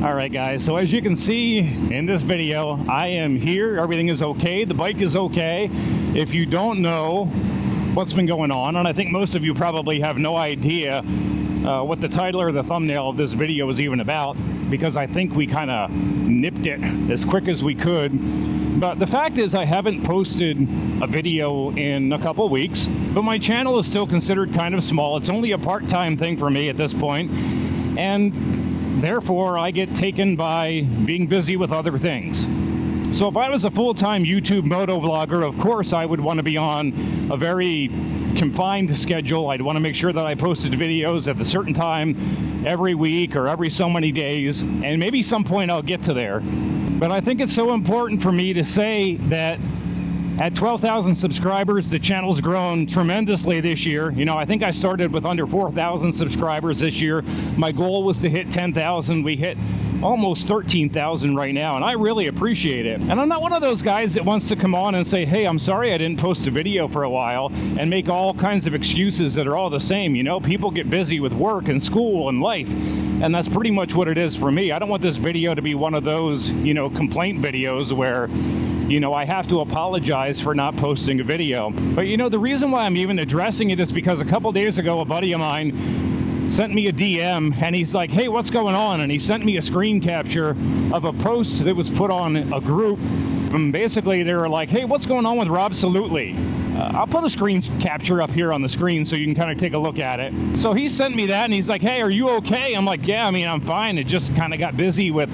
All right, guys, so as you can see in this video, I am here. Everything is okay. The bike is okay. If you don't know what's been going on, and I think most of you probably have no idea what the title or the thumbnail of this video is even about, because I think we kind of nipped it as quick as we could. But the fact is, I haven't posted a video in a couple weeks, but my channel is still considered kind of small. It's only a part-time thing for me at this point, and therefore I get taken by being busy with other things. So if I was a full-time YouTube moto vlogger, of course I would want to be on a very confined schedule. I'd want to make sure that I posted videos at a certain time every week or every so many days, and maybe some point I'll get to there. But I think it's so important for me to say that at 12,000 subscribers, the channel's grown tremendously this year. You know, I think I started with under 4,000 subscribers this year. My goal was to hit 10,000. We hit almost 13,000 right now, and I really appreciate it. And I'm not one of those guys that wants to come on and say, hey, I'm sorry I didn't post a video for a while, and make all kinds of excuses that are all the same. You know, people get busy with work and school and life, and that's pretty much what it is for me. I don't want this video to be one of those, you know, complaint videos where, you know, I have to apologize for not posting a video. But you know, the reason why I'm even addressing it is because a couple days ago, a buddy of mine sent me a DM, and he's like, hey, what's going on? And he sent me a screen capture of a post that was put on a group. And basically, they were like, hey, what's going on with RobSolutely? I'll put a screen capture up here on the screen so you can kind of take a look at it. So he sent me that, and he's like, hey, are you okay? I'm like, yeah, I mean, I'm fine. It just kind of got busy with,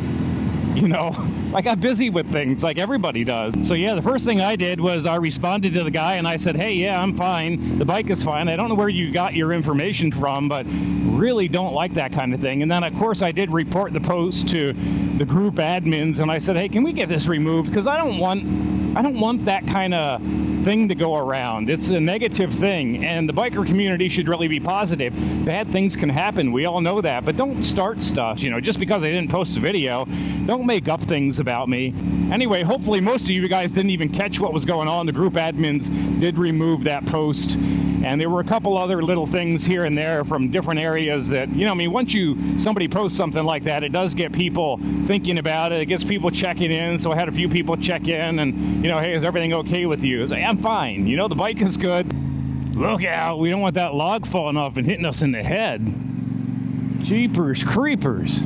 you know, I got busy with things like everybody does. So yeah, the first thing I did was I responded to the guy and I said, hey, yeah, I'm fine. The bike is fine. I don't know where you got your information from, but really don't like that kind of thing. And then of course I did report the post to the group admins, and I said, hey, can we get this removed? Because I don't want that kind of thing to go around. It's a negative thing, and the biker community should really be positive. Bad things can happen, we all know that, but don't start stuff, you know, just because I didn't post a video. Don't make up things about me. Anyway, hopefully most of you guys didn't even catch what was going on. The group admins did remove that post, and there were a couple other little things here and there from different areas that, you know, I mean, once somebody posts something like that, it does get people thinking about it. It gets people checking in. So I had a few people check in and, you know, hey, is everything okay with you? Like, I'm fine. You know, the bike is good. Look out, we don't want that log falling off and hitting us in the head. Jeepers creepers.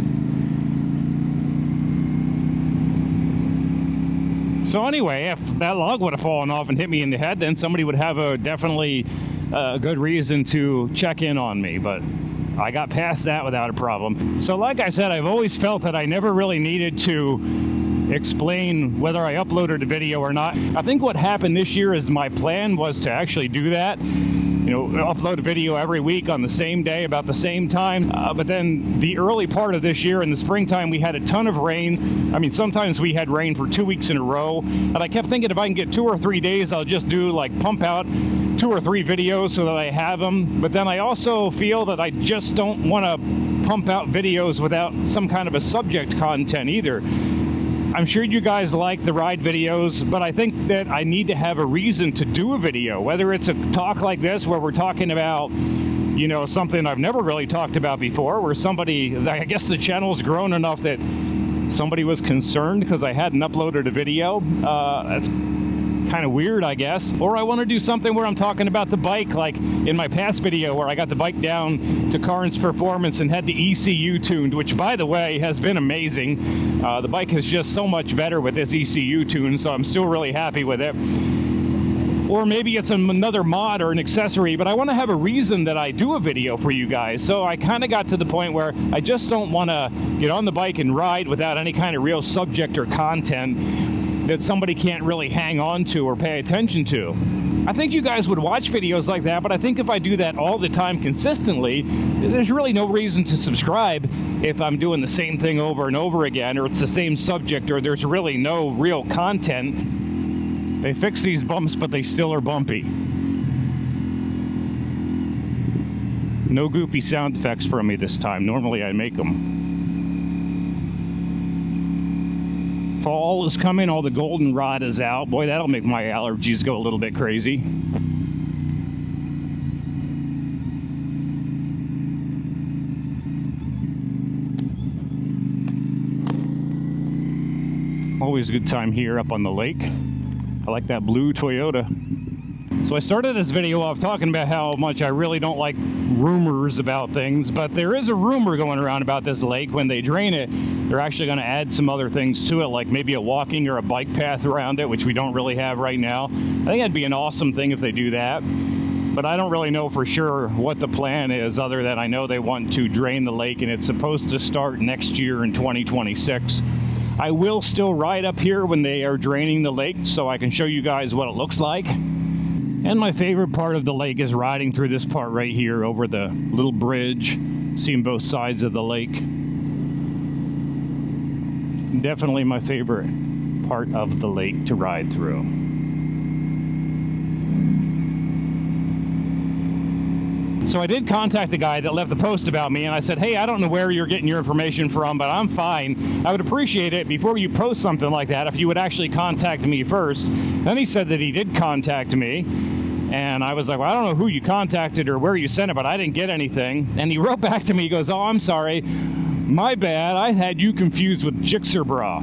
So anyway, if that log would have fallen off and hit me in the head, then somebody would have a definitely good reason to check in on me, but I got past that without a problem. So like I said, I've always felt that I never really needed to explain whether I uploaded a video or not. I think what happened this year is my plan was to actually do that. You know, upload a video every week on the same day, about the same time. But then the early part of this year in the springtime, we had a ton of rain. I mean, sometimes we had rain for 2 weeks in a row. And I kept thinking if I can get 2 or 3 days, I'll just do like pump out 2 or 3 videos so that I have them. But then I also feel that I just don't want to pump out videos without some kind of a subject content either. I'm sure you guys like the ride videos, but I think that I need to have a reason to do a video, whether it's a talk like this where we're talking about, you know, something I've never really talked about before, where somebody, I guess the channel's grown enough that somebody was concerned because I hadn't uploaded a video. That's kind of weird, I guess. Or I want to do something where I'm talking about the bike, like in my past video where I got the bike down to Carnes Performance and had the ECU tuned, which by the way has been amazing. The bike is just so much better with this ECU tune, so I'm still really happy with it. Or maybe it's another mod or an accessory, but I want to have a reason that I do a video for you guys. So I kind of got to the point where I just don't want to get on the bike and ride without any kind of real subject or content that somebody can't really hang on to or pay attention to. I think you guys would watch videos like that, but I think if I do that all the time consistently, there's really no reason to subscribe if I'm doing the same thing over and over again, or it's the same subject, or there's really no real content. They fix these bumps, but they still are bumpy. No goofy sound effects from me this time. Normally I make them. Fall is coming, all the goldenrod is out. Boy, that'll make my allergies go a little bit crazy. Always a good time here up on the lake. I like that blue Toyota. So I started this video off talking about how much I really don't like rumors about things, but there is a rumor going around about this lake. When they drain it, they're actually going to add some other things to it, like maybe a walking or a bike path around it, which we don't really have right now. I think that'd be an awesome thing if they do that, but I don't really know for sure what the plan is, other than I know they want to drain the lake, and it's supposed to start next year in 2026. I will still ride up here when they are draining the lake so I can show you guys what it looks like. And my favorite part of the lake is riding through this part right here over the little bridge, seeing both sides of the lake. Definitely my favorite part of the lake to ride through. So I did contact the guy that left the post about me, and I said, hey, I don't know where you're getting your information from, but I'm fine. I would appreciate it before you post something like that if you would actually contact me first. Then he said that he did contact me, and I was like, well, I don't know who you contacted or where you sent it, but I didn't get anything. And he wrote back to me, he goes, oh, I'm sorry, my bad, I had you confused with Gixxer Brah.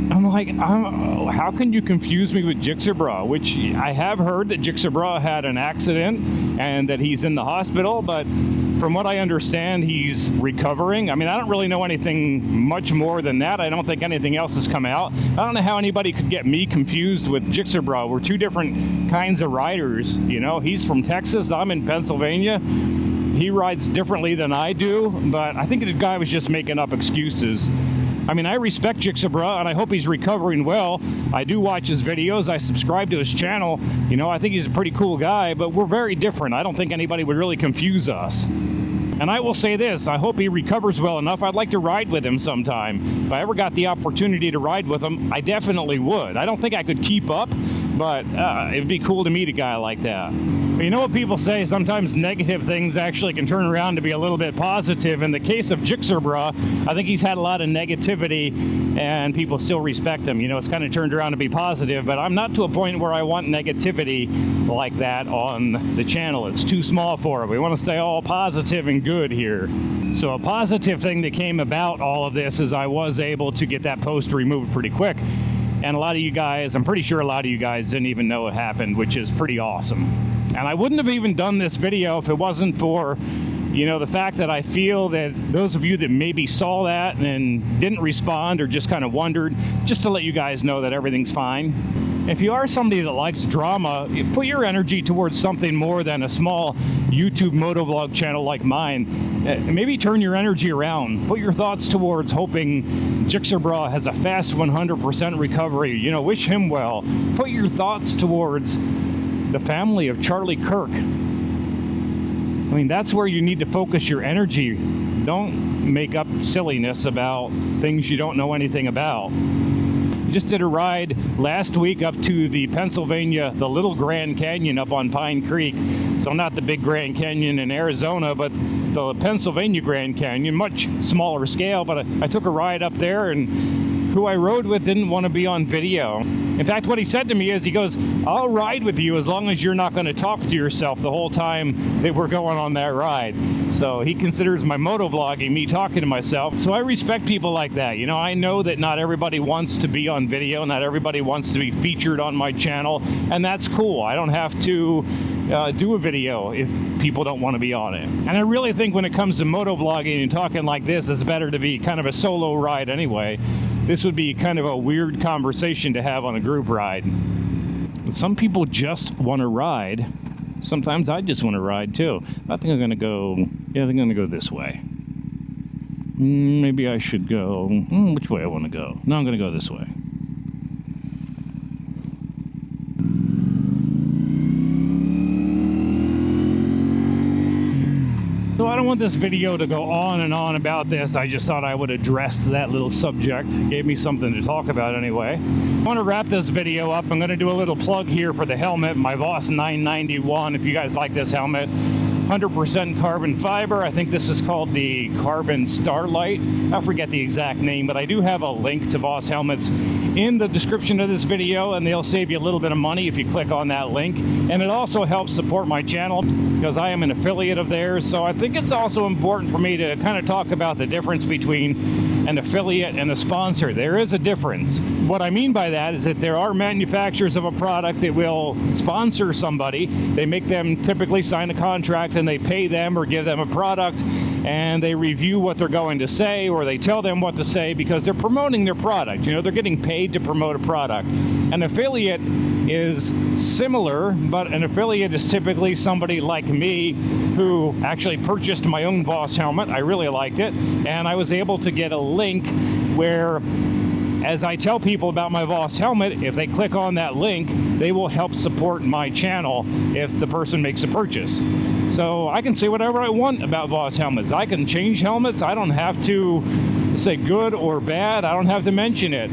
I'm like, how can you confuse me with Gixxer Brah? Which I have heard that Gixxer Brah had an accident and that he's in the hospital, but from what I understand, he's recovering. I mean, I don't really know anything much more than that. I don't think anything else has come out. I don't know how anybody could get me confused with Gixxer Brah. We're two different kinds of riders, you know? He's from Texas, I'm in Pennsylvania. He rides differently than I do, but I think the guy was just making up excuses. I mean, I respect Gixxer Brah, and I hope he's recovering well. I do watch his videos. I subscribe to his channel. You know, I think he's a pretty cool guy, but we're very different. I don't think anybody would really confuse us. And I will say this, I hope he recovers well enough. I'd like to ride with him sometime. If I ever got the opportunity to ride with him, I definitely would. I don't think I could keep up, but it'd be cool to meet a guy like that. But you know what people say, sometimes negative things actually can turn around to be a little bit positive. In the case of Gixxer Brah, I think he's had a lot of negativity and people still respect him. You know, it's kind of turned around to be positive, but I'm not to a point where I want negativity like that on the channel. It's too small for it. We want to stay all positive and good here. So a positive thing that came about all of this is I was able to get that post removed pretty quick. And a lot of you guys, I'm pretty sure a lot of you guys didn't even know it happened, which is pretty awesome. And I wouldn't have even done this video if it wasn't for, you know, the fact that I feel that those of you that maybe saw that and didn't respond or just kind of wondered, just to let you guys know that everything's fine. If you are somebody that likes drama, put your energy towards something more than a small YouTube motovlog channel like mine. Maybe turn your energy around. Put your thoughts towards hoping Gixxer Brah has a fast 100% recovery. You know, wish him well. Put your thoughts towards the family of Charlie Kirk. I mean, that's where you need to focus your energy. Don't make up silliness about things you don't know anything about. Just did a ride last week up to the Pennsylvania, the little Grand Canyon up on Pine Creek. So not the big Grand Canyon in Arizona, but the Pennsylvania Grand Canyon, much smaller scale. But I took a ride up there, and who I rode with didn't want to be on video. In fact, what he said to me is, he goes, I'll ride with you as long as you're not going to talk to yourself the whole time that we're going on that ride. So he considers my motovlogging me talking to myself. So I respect people like that. You know, I know that not everybody wants to be on video, not everybody wants to be featured on my channel, and that's cool. I don't have to do a video if people don't want to be on it. And I really think when it comes to motovlogging and talking like this, it's better to be kind of a solo ride anyway. This would be kind of a weird conversation to have on a group ride. And some people just want to ride. Sometimes I just want to ride too. I think I'm going to go, yeah, I think I'm going to go this way. Maybe I should go, which way I want to go? No, I'm going to go this way. So I don't want this video to go on and on about this. I just thought I would address that little subject. It gave me something to talk about anyway. I want to wrap this video up. I'm going to do a little plug here for the helmet, my Voss 991. If you guys like this helmet, 100% carbon fiber. I think this is called the Carbon Starlight. I forget the exact name, but I do have a link to Voss helmets in the description of this video, and they'll save you a little bit of money if you click on that link. And it also helps support my channel because I am an affiliate of theirs. So I think it's also important for me to kind of talk about the difference between an affiliate and a sponsor. There is a difference. What I mean by that is that there are manufacturers of a product that will sponsor somebody. They make them typically sign a contract, and they pay them or give them a product, and they review what they're going to say, or they tell them what to say because they're promoting their product. You know, they're getting paid to promote a product. An affiliate is similar, but an affiliate is typically somebody like me who actually purchased my own Voss helmet. I really liked it, and I was able to get a link where, as I tell people about my Voss helmet, if they click on that link, they will help support my channel if the person makes a purchase. So I can say whatever I want about Voss helmets. I can change helmets. I don't have to say good or bad. I don't have to mention it.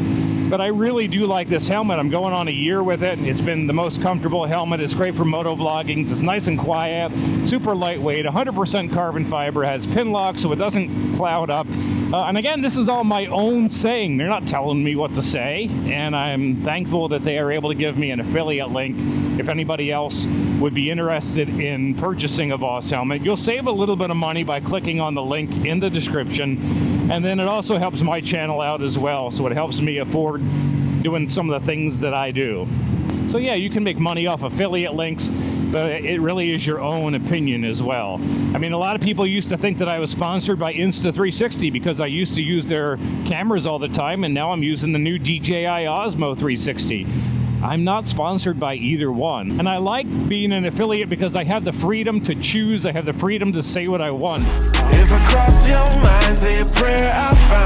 But I really do like this helmet. I'm going on a year with it. It's been the most comfortable helmet. It's great for motovlogging. It's nice and quiet, super lightweight, 100% carbon fiber, has Pinlock so it doesn't cloud up. And again, this is all my own saying. They're not telling me what to say. And I'm thankful that they are able to give me an affiliate link. If anybody else would be interested in purchasing a Voss helmet, you'll save a little bit of money by clicking on the link in the description. And then it also helps my channel out as well. So it helps me afford doing some of the things that I do. So yeah, you can make money off affiliate links, but it really is your own opinion as well. I mean, a lot of people used to think that I was sponsored by Insta360 because I used to use their cameras all the time, and now I'm using the new DJI Osmo 360. I'm not sponsored by either one. And I like being an affiliate because I have the freedom to choose. I have the freedom to say what I want. If I cross your mind, say a prayer, I'll find